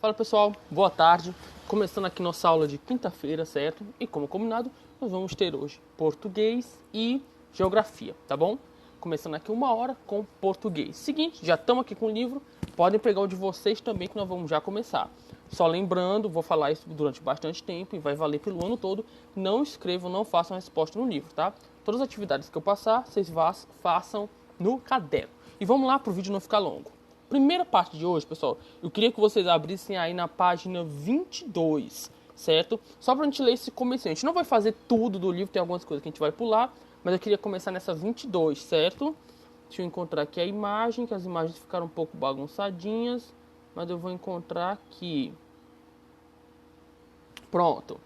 Fala pessoal, boa tarde. Começando aqui nossa aula de quinta-feira, certo? E como combinado, nós vamos ter hoje português e geografia, tá bom? Começando aqui 1 hora com português. Seguinte, já estamos aqui com o livro, podem pegar o de vocês também que nós vamos já começar. Só lembrando, vou falar isso durante bastante tempo e vai valer pelo ano todo. Não escrevam, não façam a resposta no livro, tá? Todas as atividades que eu passar, vocês façam no caderno. E vamos lá para o vídeo não ficar longo. Primeira parte de hoje, pessoal, eu queria que vocês abrissem aí na página 22, certo? Só pra gente ler esse começo. A gente não vai fazer tudo do livro, tem algumas coisas que a gente vai pular, mas eu queria começar nessa 22, certo? Deixa eu encontrar aqui a imagem, que as imagens ficaram um pouco bagunçadinhas, mas eu vou encontrar aqui. Pronto.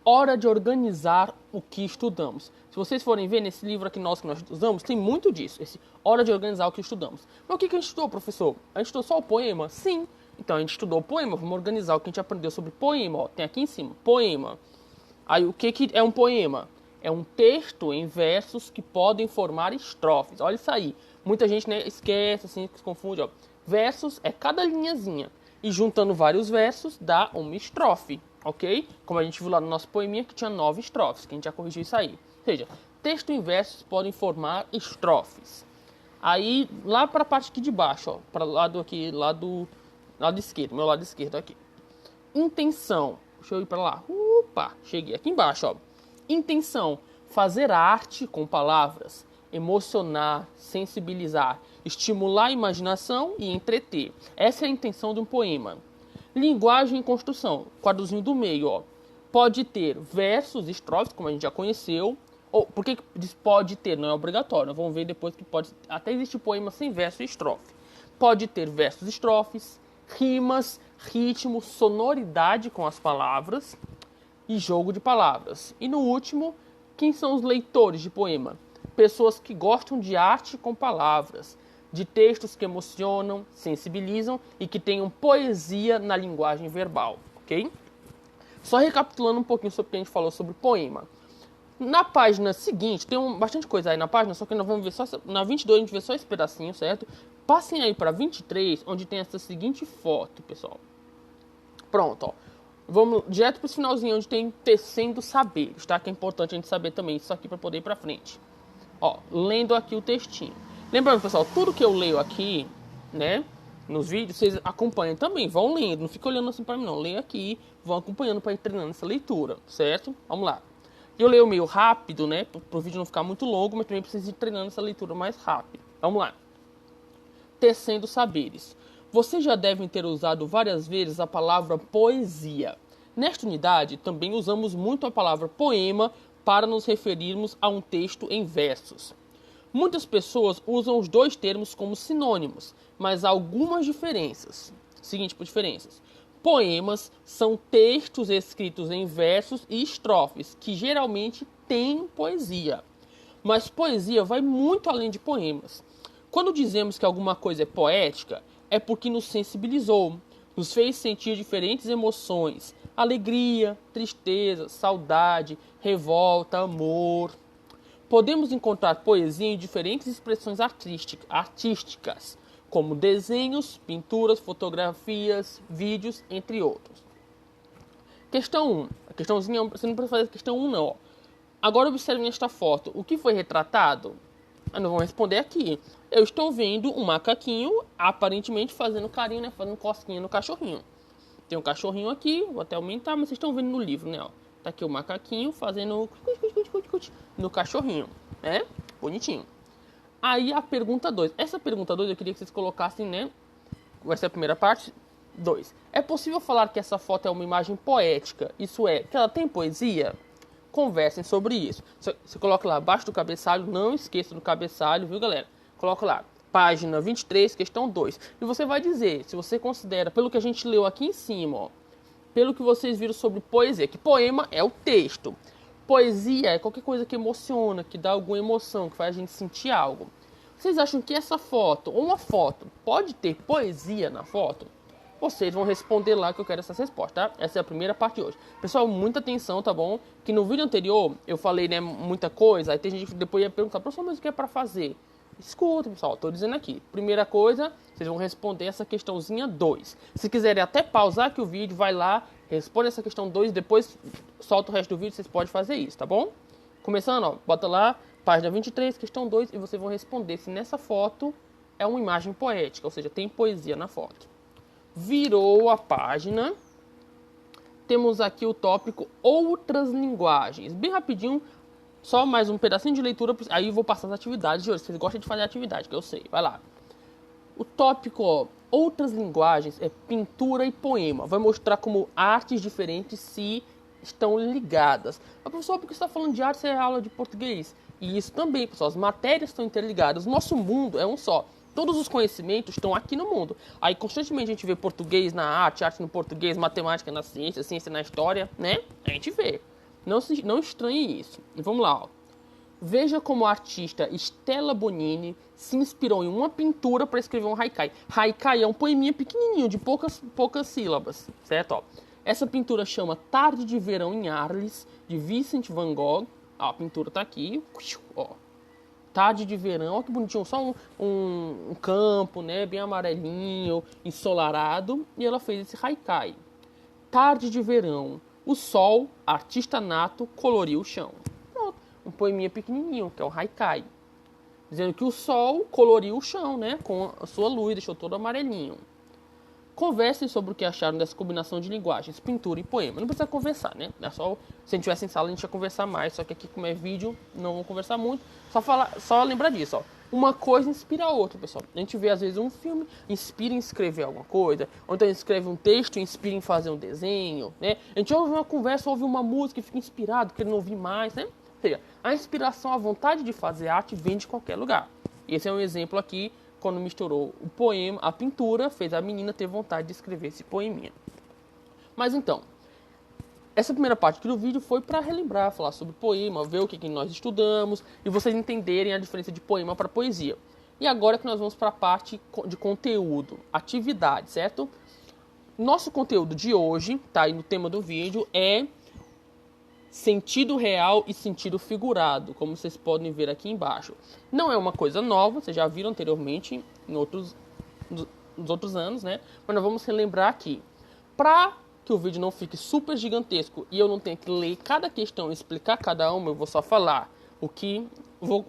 Hora de organizar o que estudamos. Se vocês forem ver nesse livro aqui que nós usamos, tem muito disso. Esse hora de organizar o que estudamos. Mas o que a gente estudou, professor? A gente estudou só o poema? Sim. Então a gente estudou o poema. Vamos organizar o que a gente aprendeu sobre poema. Ó, tem aqui em cima, poema. Aí o que é um poema? É um texto em versos que podem formar estrofes. Olha isso aí. Muita gente, né, esquece, assim, se confunde. Ó. Versos é cada linhazinha. E juntando vários versos dá uma estrofe. Ok? Como a gente viu lá no nosso poeminha que tinha 9 estrofes, que a gente já corrigiu isso aí. Ou seja, texto em versos podem formar estrofes. Aí, lá para a parte aqui de baixo, ó, para o lado aqui, lado esquerdo, meu lado esquerdo aqui. Intenção. Deixa eu ir para lá. Opa, cheguei aqui embaixo, ó. Intenção, fazer arte com palavras, emocionar, sensibilizar, estimular a imaginação e entreter. Essa é a intenção de um poema. Linguagem e construção, quadrozinho do meio, ó. Pode ter versos, estrofes, como a gente já conheceu. Ou, por que diz pode ter? Não é obrigatório. Vamos ver depois que pode. Até existe poema sem verso e estrofe. Pode ter versos, estrofes, rimas, ritmo, sonoridade com as palavras e jogo de palavras. E no último, quem são os leitores de poema? Pessoas que gostam de arte com palavras, de textos que emocionam, sensibilizam e que tenham poesia na linguagem verbal, ok? Só recapitulando um pouquinho sobre o que a gente falou sobre poema. Na página seguinte, tem bastante coisa aí na página, só que nós vamos ver só... Na 22 a gente vê só esse pedacinho, certo? Passem aí para 23, onde tem essa seguinte foto, pessoal. Pronto, ó. Vamos direto para esse finalzinho, onde tem tecendo saberes, tá? Que é importante a gente saber também isso aqui para poder ir para frente. Ó, lendo aqui o textinho. Lembrando, pessoal, tudo que eu leio aqui, né, nos vídeos, vocês acompanham também, vão lendo, não fica olhando assim para mim não, leio aqui, vão acompanhando para ir treinando essa leitura, certo? Vamos lá. Eu leio meio rápido, né, para o vídeo não ficar muito longo, mas também preciso ir treinando essa leitura mais rápido. Vamos lá. Tecendo saberes. Vocês já devem ter usado várias vezes a palavra poesia. Nesta unidade, também usamos muito a palavra poema para nos referirmos a um texto em versos. Muitas pessoas usam os dois termos como sinônimos, mas há algumas diferenças. Seguinte por diferenças. Poemas são textos escritos em versos e estrofes, que geralmente têm poesia. Mas poesia vai muito além de poemas. Quando dizemos que alguma coisa é poética, é porque nos sensibilizou, nos fez sentir diferentes emoções, alegria, tristeza, saudade, revolta, amor. Podemos encontrar poesia em diferentes expressões artísticas, como desenhos, pinturas, fotografias, vídeos, entre outros. Questão 1. A questãozinha, você não precisa fazer a questão 1 não. Ó. Agora observe nesta foto. O que foi retratado? Nós vamos responder aqui. Eu estou vendo um macaquinho aparentemente fazendo carinho, né? Fazendo cosquinha no cachorrinho. Tem um cachorrinho aqui, vou até aumentar, mas vocês estão vendo no livro, né? Ó. Tá aqui o macaquinho fazendo no cachorrinho, né? Bonitinho. Aí a pergunta 2. Essa pergunta 2 eu queria que vocês colocassem, né? Vai ser a primeira parte. 2. É possível falar que essa foto é uma imagem poética? Isso é, que ela tem poesia? Conversem sobre isso. Você coloca lá abaixo do cabeçalho, não esqueça do cabeçalho, viu, galera? Coloca lá, página 23, questão 2. E você vai dizer, se você considera, pelo que a gente leu aqui em cima, ó, pelo que vocês viram sobre poesia, que poema é o texto. Poesia é qualquer coisa que emociona, que dá alguma emoção, que faz a gente sentir algo. Vocês acham que essa foto, ou uma foto, pode ter poesia na foto? Vocês vão responder lá que eu quero essas respostas, tá? Essa é a primeira parte de hoje. Pessoal, muita atenção, tá bom? Que no vídeo anterior eu falei, né, muita coisa, aí tem gente que depois ia perguntar, professor, mas o que é pra fazer? Escuta, pessoal, estou dizendo aqui. Primeira coisa, vocês vão responder essa questãozinha 2. Se quiserem até pausar aqui o vídeo, vai lá, responde essa questão 2, depois solta o resto do vídeo, vocês podem fazer isso, tá bom? Começando, ó, bota lá, página 23, questão 2, e vocês vão responder se nessa foto é uma imagem poética, ou seja, tem poesia na foto. Virou a página, temos aqui o tópico outras linguagens. Bem rapidinho, só mais um pedacinho de leitura, aí eu vou passar as atividades de hoje. Vocês gostam de fazer atividade, que eu sei, vai lá. O tópico, ó, outras linguagens, é pintura e poema. Vai mostrar como artes diferentes se estão ligadas. Mas, professor, por que você está falando de arte se é aula de português? E isso também, pessoal, as matérias estão interligadas. O nosso mundo é um só. Todos os conhecimentos estão aqui no mundo. Aí, constantemente, a gente vê português na arte, arte no português, matemática na ciência, ciência na história, né? A gente vê. Não estranhe isso. E vamos lá, ó. Veja como a artista Stella Bonini se inspirou em uma pintura para escrever um haikai. Haikai é um poeminha pequenininho, de poucas sílabas, certo? Ó. Essa pintura chama Tarde de Verão em Arles, de Vincent van Gogh. Ó, a pintura tá aqui, ó. Tarde de verão, ó que bonitinho, só um campo, né, bem amarelinho, ensolarado, e ela fez esse haikai. Tarde de verão, o sol, artista nato, coloriu o chão. Pronto, um poeminha pequenininho, que é o haikai. Dizendo que o sol coloriu o chão, né, com a sua luz, deixou todo amarelinho. Conversem sobre o que acharam dessa combinação de linguagens, pintura e poema. Não precisa conversar, né? É só, se a gente tivesse em sala, a gente ia conversar mais. Só que aqui, como é vídeo, não vou conversar muito. Só lembrar disso, ó. Uma coisa inspira a outra, pessoal. A gente vê, às vezes, um filme, inspira em escrever alguma coisa. Ou então escreve um texto, inspira em fazer um desenho, né? A gente ouve uma conversa, ouve uma música e fica inspirado, querendo ouvir mais, né? Ou seja, a inspiração, a vontade de fazer arte vem de qualquer lugar. Esse é um exemplo aqui, quando misturou o poema, a pintura, fez a menina ter vontade de escrever esse poeminha. Mas então, essa primeira parte aqui do vídeo foi para relembrar, falar sobre poema, ver o que nós estudamos e vocês entenderem a diferença de poema para poesia. E agora que nós vamos para a parte de conteúdo, atividade, certo? Nosso conteúdo de hoje, tá aí no tema do vídeo, é sentido real e sentido figurado, como vocês podem ver aqui embaixo. Não é uma coisa nova, vocês já viram anteriormente nos outros anos, né? Mas nós vamos relembrar aqui. Para que o vídeo não fique super gigantesco e eu não tenha que ler cada questão e explicar cada uma, eu vou só falar o que... Vou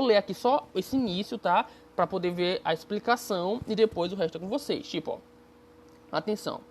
ler aqui só esse início, tá? Para poder ver a explicação e depois o resto é com vocês. Tipo, ó, atenção.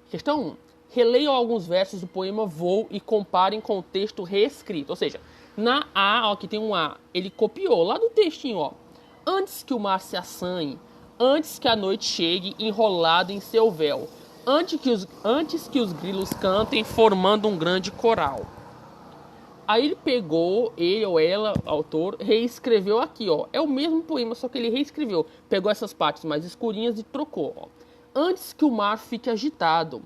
Questão 1. Releiam alguns versos do poema Voo e comparem com o texto reescrito. Ou seja, na A, ó, aqui tem um A, ele copiou lá do textinho, ó. Antes que o mar se assanhe, antes que a noite chegue enrolado em seu véu, antes que os grilos cantem formando um grande coral. Aí ele pegou, ele ou ela, autor, reescreveu aqui, ó. É o mesmo poema, só que ele reescreveu. Pegou essas partes mais escurinhas e trocou, ó. Antes que o mar fique agitado,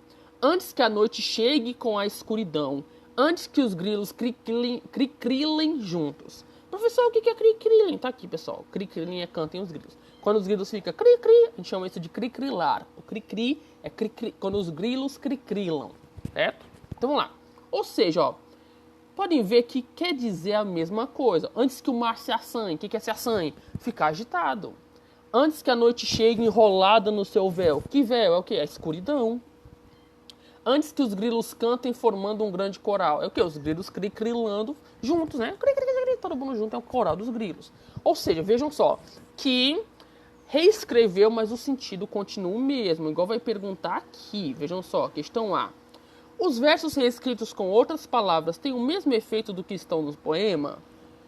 antes que a noite chegue com a escuridão, antes que os grilos cri-crilem juntos. Professor, o que é cri-crilem? Tá aqui, pessoal. Cri-crilem é cantem os grilos. Quando os grilos ficam cri-cri, a gente chama isso de cri-crilar. O cri-cri é cri-cri, quando os grilos cri-crilam, certo? Então vamos lá. Ou seja, ó, podem ver que quer dizer a mesma coisa. Antes que o mar se assanhe, o que é se assanhe? Ficar agitado. Antes que a noite chegue enrolada no seu véu. Que véu? É o que? A escuridão. Antes que os grilos cantem formando um grande coral. É o que? Os grilos cri-crilando juntos, né? Todo mundo junto é o coral dos grilos. Ou seja, vejam só, que reescreveu, mas o sentido continua o mesmo. Igual vai perguntar aqui. Vejam só, questão A. Os versos reescritos com outras palavras têm o mesmo efeito do que estão no poema?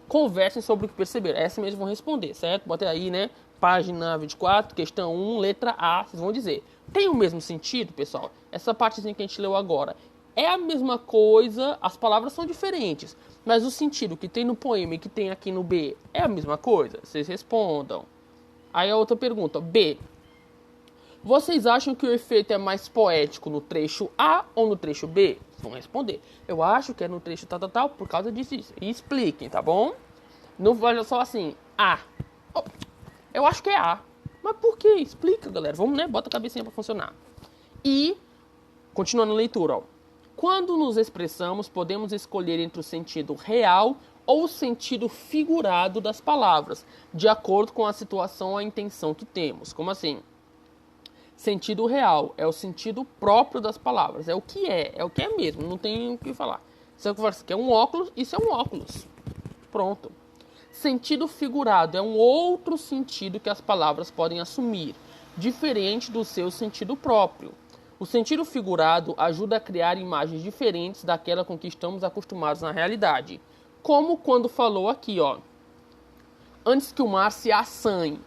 Conversem sobre o que perceberam. Essa mesmo vão responder, certo? Bota aí, né? Página 24, questão 1, letra A, vocês vão dizer. Tem o mesmo sentido, pessoal? Essa partezinha que a gente leu agora é a mesma coisa, as palavras são diferentes, mas o sentido que tem no poema e que tem aqui no B é a mesma coisa? Vocês respondam. Aí a outra pergunta, B. Vocês acham que o efeito é mais poético no trecho A ou no trecho B? Vão responder. Eu acho que é no trecho tal, por causa disso. E expliquem, tá bom? Não vale só assim, A. Eu acho que é A. Mas por quê? Explica, galera. Vamos, né? Bota a cabecinha para funcionar. E, continuando a leitura, ó. Quando nos expressamos, podemos escolher entre o sentido real ou sentido figurado das palavras, de acordo com a situação ou a intenção que temos. Como assim? Sentido real é o sentido próprio das palavras, é o que é mesmo, não tem o que falar. Se eu falar que é um óculos, isso é um óculos. Pronto. Sentido figurado é um outro sentido que as palavras podem assumir, diferente do seu sentido próprio. O sentido figurado ajuda a criar imagens diferentes daquela com que estamos acostumados na realidade. Como quando falou aqui, ó. Antes que o mar se assanhe.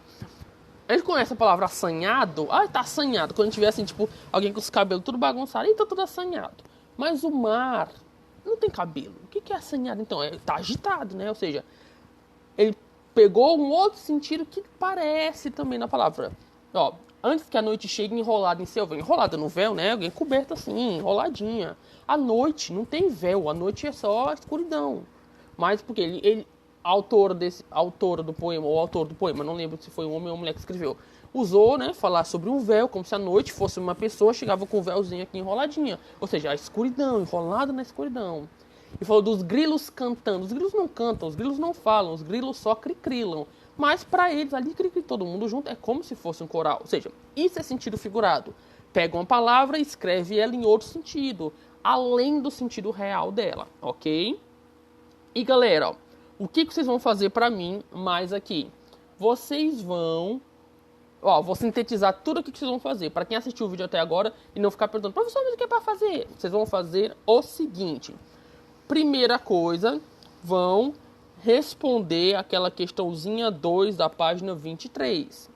A gente conhece a palavra assanhado. Ah, tá assanhado. Quando a gente vê assim, tipo, alguém com os cabelos tudo bagunçado. Ih, tá tudo assanhado. Mas o mar não tem cabelo. O que é assanhado, então? Tá agitado, né? Ou seja, ele pegou um outro sentido que parece também na palavra. Ó, antes que a noite chegue enrolada em seu véu. Enrolada no véu, né? Alguém coberto assim, enroladinha. A noite não tem véu. A noite é só escuridão. Mas porque ele autora do poema, ou autor do poema, não lembro se foi um homem ou uma mulher que escreveu, usou, né, falar sobre um véu, como se a noite fosse uma pessoa, chegava com um véuzinho aqui enroladinha. Ou seja, a escuridão, enrolada na escuridão. E falou dos grilos cantando. Os grilos não cantam, os grilos não falam, os grilos só cricrilam. Mas para eles, ali, todo mundo junto, é como se fosse um coral. Ou seja, isso é sentido figurado. Pega uma palavra e escreve ela em outro sentido, além do sentido real dela, ok? E galera, ó, o que vocês vão fazer para mim mais aqui? Vocês vão... Ó, vou sintetizar tudo o que vocês vão fazer. Para quem assistiu o vídeo até agora e não ficar perguntando, professor, mas o que é para fazer? Vocês vão fazer o seguinte. Primeira coisa, vão responder aquela questãozinha 2 da página 23.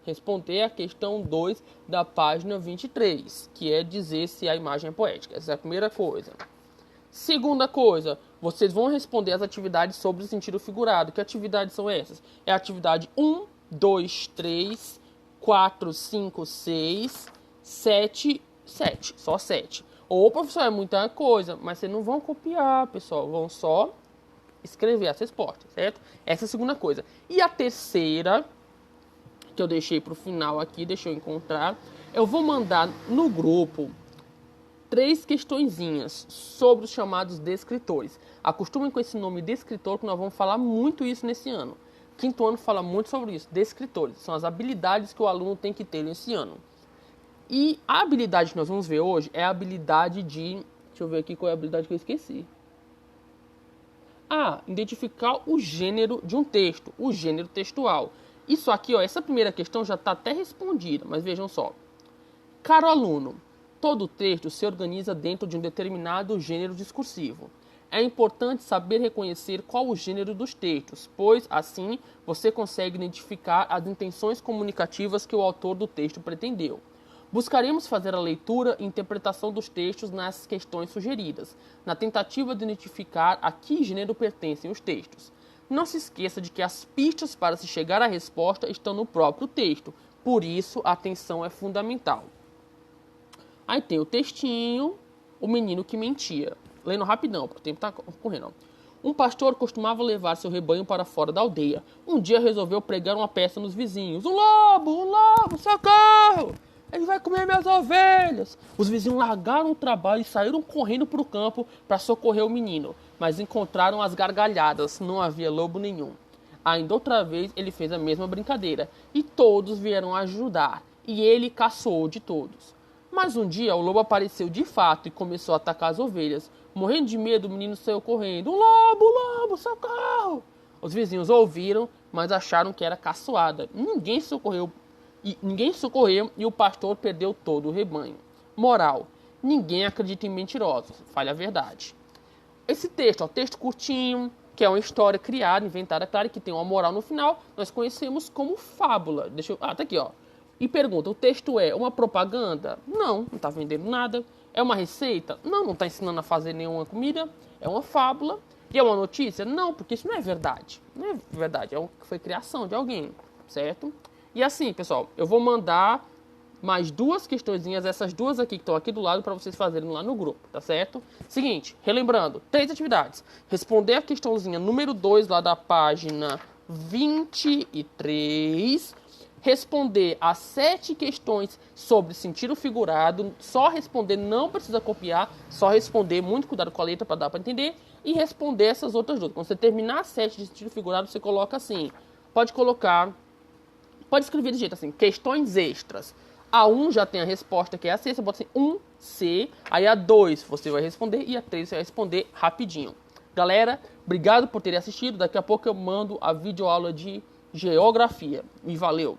Responder a questão 2 da página 23, que é dizer se a imagem é poética. Essa é a primeira coisa. Segunda coisa, vocês vão responder as atividades sobre o sentido figurado. Que atividades são essas? É a atividade 1, 2, 3, 4, 5, 6, 7, 7. Só 7. Ou, professor, é muita coisa, mas vocês não vão copiar, pessoal. Vão só escrever as respostas, certo? Essa é a segunda coisa. E a terceira, que eu deixei para o final aqui, deixa eu encontrar. Eu vou mandar no grupo 3 questõezinhas sobre os chamados descritores. Acostumem com esse nome descritor, que nós vamos falar muito isso nesse ano. Quinto ano fala muito sobre isso. Descritores são as habilidades que o aluno tem que ter nesse ano. E a habilidade que nós vamos ver hoje é a habilidade de... Deixa eu ver aqui qual é a habilidade que eu esqueci. Identificar o gênero de um texto, o gênero textual. Isso aqui, ó, essa primeira questão já está até respondida, mas vejam só. Caro aluno, todo texto se organiza dentro de um determinado gênero discursivo. É importante saber reconhecer qual o gênero dos textos, pois, assim, você consegue identificar as intenções comunicativas que o autor do texto pretendeu. Buscaremos fazer a leitura e interpretação dos textos nas questões sugeridas, na tentativa de identificar a que gênero pertencem os textos. Não se esqueça de que as pistas para se chegar à resposta estão no próprio texto, por isso a atenção é fundamental. Aí tem o textinho, o menino que mentia. Lendo rapidão, porque o tempo está correndo. Um pastor costumava levar seu rebanho para fora da aldeia. Um dia resolveu pregar uma peça nos vizinhos. Um lobo, socorro! Ele vai comer minhas ovelhas. Os vizinhos largaram o trabalho e saíram correndo para o campo para socorrer o menino. Mas encontraram as gargalhadas, não havia lobo nenhum. Ainda outra vez ele fez a mesma brincadeira. E todos vieram ajudar. E ele caçoou de todos. Mas um dia o lobo apareceu de fato e começou a atacar as ovelhas. Morrendo de medo, o menino saiu correndo. Um lobo, socorro! Os vizinhos ouviram, mas acharam que era caçoada. Ninguém socorreu e o pastor perdeu todo o rebanho. Moral: ninguém acredita em mentirosos. Fale a verdade. Esse texto, texto curtinho, que é uma história criada, inventada, claro, que tem uma moral no final, nós conhecemos como fábula. Tá aqui, ó. E pergunta, o texto é uma propaganda? Não está vendendo nada. É uma receita? Não está ensinando a fazer nenhuma comida. É uma fábula. E é uma notícia? Não, porque isso não é verdade. Não é verdade, foi criação de alguém, certo? E assim, pessoal, eu vou mandar mais 2 questõezinhas, essas 2 aqui que estão aqui do lado, para vocês fazerem lá no grupo, tá certo? Seguinte, relembrando, 3 atividades. Responder a questãozinha número 2 lá da página 23. responder as 7 questões sobre sentido figurado, só responder, não precisa copiar, só responder, muito cuidado com a letra para dar para entender, e responder essas outras duas. Quando você terminar as 7 de sentido figurado, você coloca assim, pode escrever de jeito assim, questões extras. A 1 já tem a resposta, que é a C, você bota assim, 1C, aí a 2 você vai responder, e a 3 você vai responder rapidinho. Galera, obrigado por terem assistido, daqui a pouco eu mando a videoaula de geografia. E valeu!